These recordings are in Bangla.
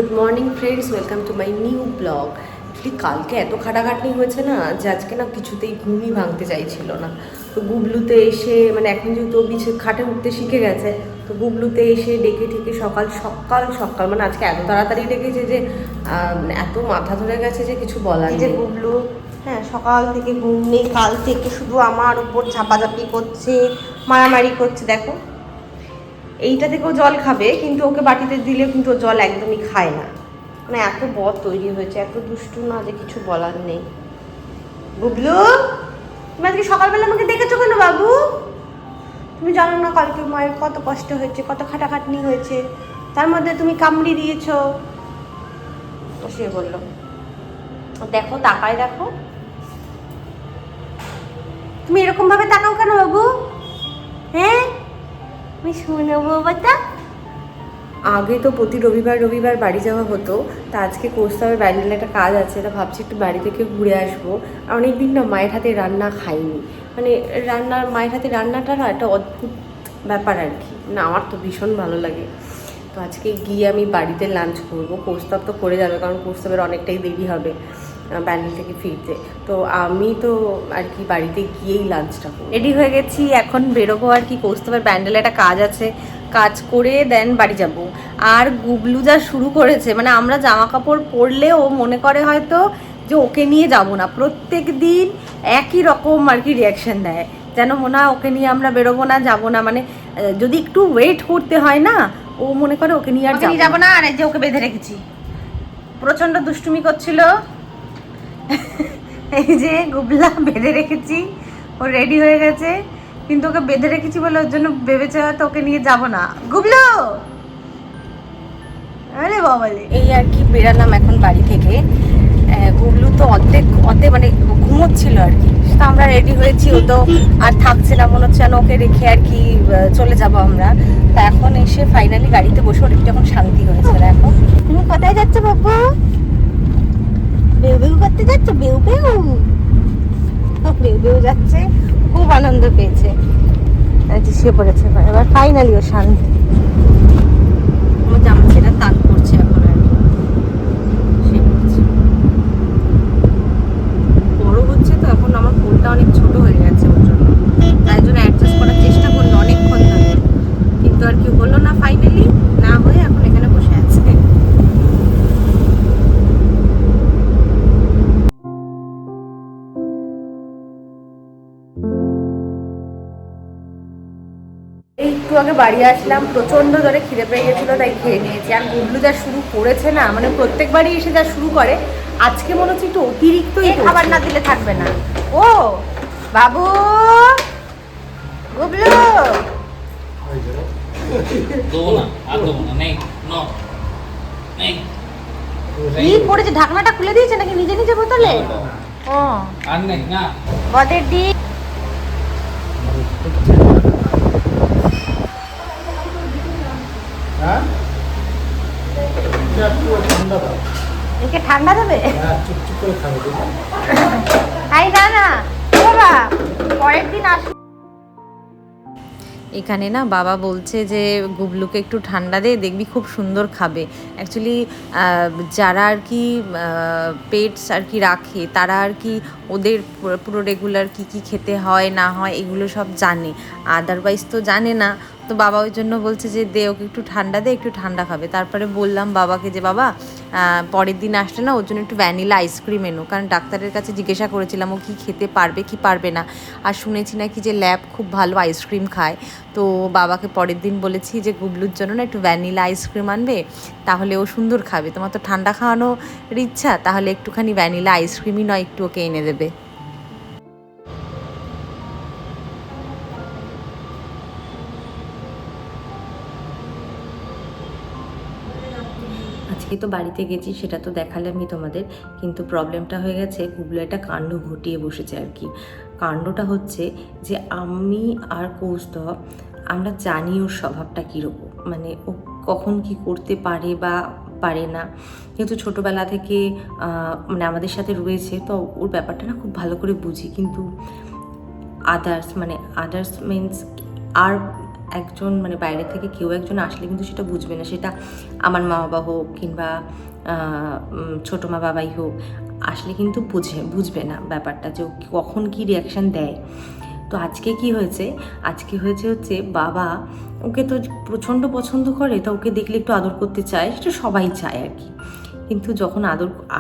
Good morning friends, welcome to my new blog. Actually কালকে এত খাটাখাটনি হয়েছে না যে আজকে না কিছুতেই ঘুমই ভাঙতে চাইছিল না। তো গুবলুতে এসে মানে এখন যেহেতু খাটে উঠতে শিখে গেছে, তো গুবলুতে এসে ডেকে ঠেকে সকাল সকাল সকাল মানে আজকে এত তাড়াতাড়ি ডেকেছে যে এত মাথা ধরে গেছে যে কিছু বলার নেই। গুবলু হ্যাঁ সকাল থেকে ঘুম নেই, কাল থেকে শুধু আমার উপর ঝাপাঝাপি করছে, মারামারি করছে। দেখো এইটা থেকেও জল খাবে, কিন্তু ওকে বাটিতে দিলে কিন্তু ও জল একদমই খায় না। মানে এত বদ তৈরি হয়েছে, এত দুষ্টু না যে কিছু বলার নেই। বুবলু, তুমি আজকে সকালবেলা আমাকে দেখেছো কেন বাবু? তুমি জানো না কালকে মায়ের কত কষ্ট হয়েছে, কত খাটাখাটনি হয়েছে, তার মধ্যে তুমি কামড়ি দিয়েছো। সে বললো দেখো তাকায়, দেখো তুমি এরকম ভাবে তাকাও কেন বাবু? হ্যাঁ আমি শুনবো বাবা। আগে তো প্রতি রবিবার রবিবার বাড়ি যাওয়া হতো, তা আজকে কোস্তাবের ব্যান্ডেলে একটা কাজ আছে, তা ভাবছি একটু বাড়ি থেকে ঘুরে আসবো। অনেকদিন না মায়ের হাতে রান্না খাইনি, মানে মায়ের হাতে রান্নাটা না একটা অদ্ভুত ব্যাপার আর কি। না আমার তো ভীষণ ভালো লাগে। তো আজকে গিয়ে আমি বাড়িতে লাঞ্চ করবো। কোস্তাব তো করে যাবে, কারণ কোস্তাবের অনেকটাই দেরি হবে ব্যান্ডেল থেকে ফিরতে। তো আমি তো আর কি বাড়িতে গিয়েই লাঞ্চটা করবো। রেডি হয়ে গেছি, এখন বেরোবো আর কি। কোস্তাবের ব্যান্ডেলে একটা কাজ আছে, কাজ করে দেন বাড়ি যাব। আর গুবলু যা শুরু করেছে, মানে আমরা জামা কাপড় পরলে ও মনে করে হয়তো যে ওকে নিয়ে যাব না। প্রত্যেক দিন একই রকম আর কি রিয়াকশন দেয়, যেন মনে হয় ওকে নিয়ে আমরা বেরোবো না, যাবো না। মানে যদি একটু ওয়েট করতে হয় না, ও মনে করে ওকে নিয়ে আর যাবো না। আর এই যে ওকে বেঁধে রেখেছি, প্রচন্ড দুষ্টুমি করছিল। এই যে গুবলা বেঁধে রেখেছি, ও রেডি হয়ে গেছে, কিন্তু ওকে বেঁধে রেখেছি বলে ওর জন্য ভেবেছে হয়তো ওকে নিয়ে যাব না। গুবলু, আরে বাবালে। এই আর কি বেরালাম এখন বাড়ি থেকে। গুবলু তো অর্ধেক মানে ঘুমোচ্ছিল আর কি। তো আমরা রেডি হয়েছি, ও তো আর থাকছে না, মনে হচ্ছে ওকে রেখে আর কি চলে যাব আমরা। তা এখন এসে ফাইনালি গাড়িতে বসে ওর একটু এখন শান্তি হয়েছে। এখন তুমি কোথায় যাচ্ছ বাবু? বেউ বেউ করতে যাচ্ছ? বেউ বেউ বেউ বেউ যাচ্ছে, খুব আনন্দ পেয়েছে। শুয়ে পড়েছে এবার ফাইনালি ও শান্তি। আমার জামা ছেড়ে তাক করছে এখন আর কি, শুয়ে পড়েছে। বড় হচ্ছে তো এখন, আমার কোলটা অনেক ছোট হয়ে গেছে ওর জন্য, তাই জন্য অ্যাডজাস্ট করার চেষ্টা করলো অনেকক্ষণ ধরে, কিন্তু আর কি হলো না। ফাইনালি না হয়ে এখন এখানে বসে আছে। একটু আগে বাড়ি আসলাম, প্রচন্ড জোরে খিদে পেয়ে গেছিলো, তাই খেয়ে নিয়েছি। আর গুবলু যা শুরু করেছে না, মানে প্রত্যেকবারই এসে যা শুরু করে, আজকে মনে হচ্ছে একটু অতিরিক্তই। খাবার না দিলে থাকবে না ও বাবু। গুবলু কি পড়েছে? ঢাকনাটা খুলে দিয়েছে নাকি নিজে নিজে বোতলে? ও বদের দি। একে ঠান্ডা দেবে? তাই না বাবা, পরের দিন আসুন। এখানে না বাবা বলছে যে গুবলুকে একটু ঠান্ডা দে, দেখবি খুব সুন্দর খাবে। অ্যাকচুয়ালি যারা আর কি পেটস আর কি রাখে, তারা আর কি ওদের পুরো রেগুলার কি কি খেতে হয় না হয় এগুলো সব জানে, আদারওয়াইজ তো জানে না। তো বাবা ওই জন্য বলছে যে দে ওকে একটু ঠান্ডা দে, একটু ঠান্ডা খাবে। তারপরে বললাম বাবাকে যে বাবা পরের দিন আসলে না ওর জন্য একটু ভ্যানিলা আইসক্রিম এনো, কারণ ডাক্তারের কাছে জিজ্ঞাসা করেছিলাম ও কি খেতে পারবে কি পারবে না। আর শুনেছি নাকি যে ল্যাব খুব ভালো আইসক্রিম খায়। তো বাবাকে পরের দিন বলেছি যে গুবলুর জন্য না একটু ভ্যানিলা আইসক্রিম আনবে, তাহলে ও সুন্দর খাবে। তোমার তো ঠান্ডা খাওয়ানোর ইচ্ছা, তাহলে একটুখানি ভ্যানিলা আইসক্রিমই নয় একটু ওকে এনে দেবে। আজকে তো বাড়িতে গেছি, সেটা তো দেখালামই তোমাদের, কিন্তু প্রবলেমটা হয়ে গেছে গুবলু একটা কাণ্ড ঘটিয়ে বসেছে আর কি। কাণ্ডটা হচ্ছে যে আমি আর কৌস্তব আমরা জানি ওর স্বভাবটা কীরকম, মানে ও কখন কি করতে পারে বা পারে না, কিন্তু ছোটোবেলা থেকে মানে আমাদের সাথে রয়েছে, তো ওর ব্যাপারটা না খুব ভালো করে বুঝি। কিন্তু আদার্স মিনস আর একজন মানে বাইরে থেকে কেউ একজন আসলে কিন্তু সেটা বুঝবে না, সেটা আমার মা বাবা হোক কিংবা ছোটো মা বাবাই হোক, আসলে কিন্তু বুঝবে না ব্যাপারটা যে কখন কী রিয়াকশান দেয়। তো আজকে কি হয়েছে, আজকে হচ্ছে বাবা ওকে তো প্রচণ্ড পছন্দ করে, তা ওকে দেখলে একটু আদর করতে চায়, সেটা সবাই চায় আর কি। কিন্তু যখন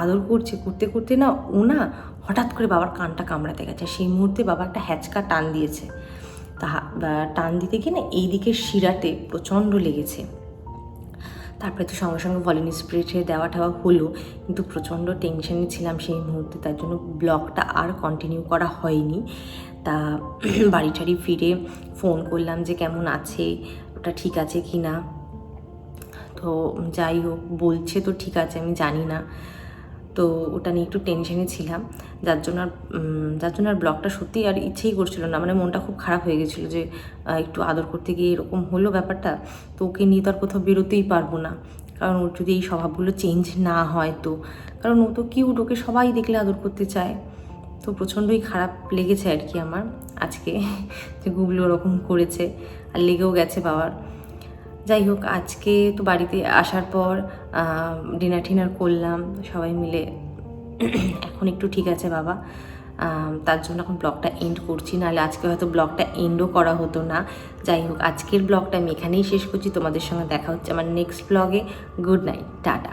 আদর করতে করতে না ও না হঠাৎ করে বাবার কানটা কামড়াতে গেছে। সেই মুহূর্তে বাবা একটা হ্যাচকা টান দিয়েছে। তা টান দিতে গিয়ে না এই দিকের শিরাতে প্রচণ্ড লেগেছে। তারপরে তো সঙ্গে সঙ্গে ভলিনি স্প্রে দেওয়া টেওয়া হলো, কিন্তু প্রচণ্ড টেনশনে ছিলাম সেই মুহূর্তে, তার জন্য ব্লগটা আর কন্টিনিউ করা হয়নি। তা বাড়ি টাড়ি ফিরে ফোন করলাম যে কেমন আছে, ওটা ঠিক আছে কি না। তো যাই হোক, বলছে তো ঠিক আছে, আমি জানি না। তো ওটা নিয়ে একটু টেনশনে ছিলাম, যার জন্য আর ব্লগটা সত্যিই আর ইচ্ছেই করছিল না। মানে মনটা খুব খারাপ হয়ে গেছিলো যে একটু আদর করতে গিয়ে এরকম হলো ব্যাপারটা। তো ওকে নিয়ে তো আর কোথাও বেরোতেই পারবো না, কারণ ওর যদি এই স্বভাবগুলো চেঞ্জ না হয় তো, কারণ ও তো কিউট, ওকে সবাই দেখলে আদর করতে চায়। তো প্রচণ্ডই খারাপ লেগেছে আর কি আমার আজকে যে গুগলো ওরকম করেছে, আর লেগেও গেছে বাবার। যাই হোক, আজকে তো বাড়িতে আসার পর ডিনার টিনার করলাম সবাই মিলে। এখন একটু ঠিক আছে বাবা, তার জন্য এখন ব্লগটা এন্ড করছি, নাহলে আজকে হয়তো ব্লগটা এন্ডও করা হতো না। যাই হোক, আজকের ব্লগটা আমি এখানেই শেষ করছি। তোমাদের সঙ্গে দেখা হচ্ছে আমার নেক্সট ব্লগে। Good night, tata.